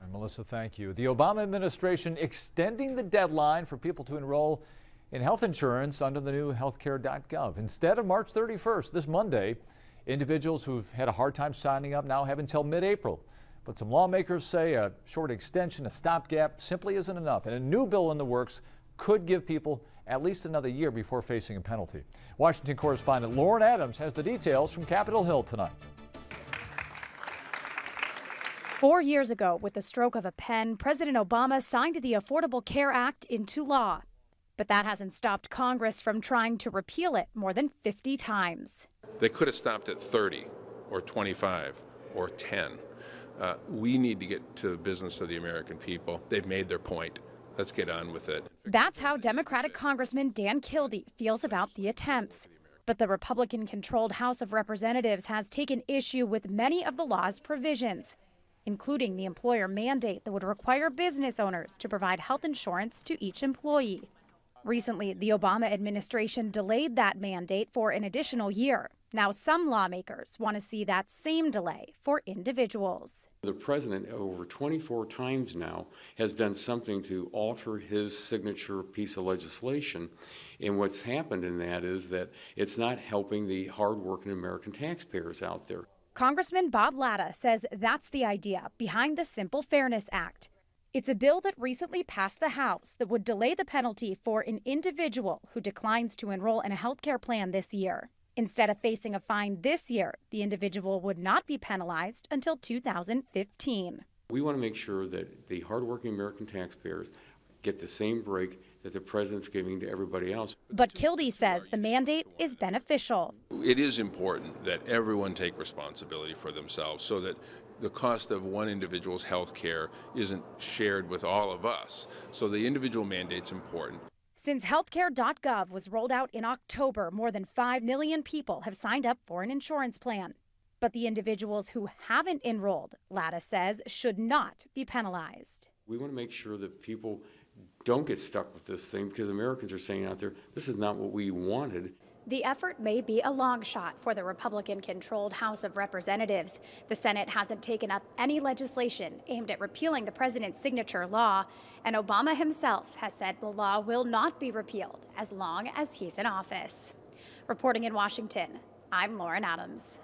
And Melissa, thank you. The Obama administration extending the deadline for people to enroll in health insurance under the new healthcare.gov. Instead of March 31st, this Monday, individuals who've had a hard time signing up now have until mid-April. But some lawmakers say a short extension, a stopgap, simply isn't enough. And a new bill in the works could give people at least another year before facing a penalty. Washington correspondent Lauren Adams has the details from Capitol Hill tonight. 4 years ago, with the stroke of a pen, President Obama signed the Affordable Care Act into law. But that hasn't stopped Congress from trying to repeal it more than 50 times. They could have stopped at 30 or 25 or 10. We need to get to the business of the American people. They've made their point. Let's get on with it. That's how Democratic Congressman Dan Kildee feels about the attempts. But the Republican-controlled House of Representatives has taken issue with many of the law's provisions, including the employer mandate that would require business owners to provide health insurance to each employee. Recently, the Obama administration delayed that mandate for an additional year. Now some lawmakers want to see that same delay for individuals. The president, over 24 times now, has done something to alter his signature piece of legislation. And what's happened in that is that it's not helping the hardworking American taxpayers out there. Congressman Bob Latta says that's the idea behind the Simple Fairness Act. It's a bill that recently passed the House that would delay the penalty for an individual who declines to enroll in a health care plan this year. Instead of facing a fine this year, the individual would not be penalized until 2015. We want to make sure that the hardworking American taxpayers get the same break that the president's giving to everybody else. But Kildee says the mandate is beneficial. It is important that everyone take responsibility for themselves so that the cost of one individual's health care isn't shared with all of us. So the individual mandate's important. Since healthcare.gov was rolled out in October, more than 5 million people have signed up for an insurance plan. But the individuals who haven't enrolled, Latta says, should not be penalized. We want to make sure that people don't get stuck with this thing, because Americans are saying out there, this is not what we wanted. The effort may be a long shot for the Republican-controlled House of Representatives. The Senate hasn't taken up any legislation aimed at repealing the president's signature law, and Obama himself has said the law will not be repealed as long as he's in office. Reporting in Washington, I'm Lauren Adams.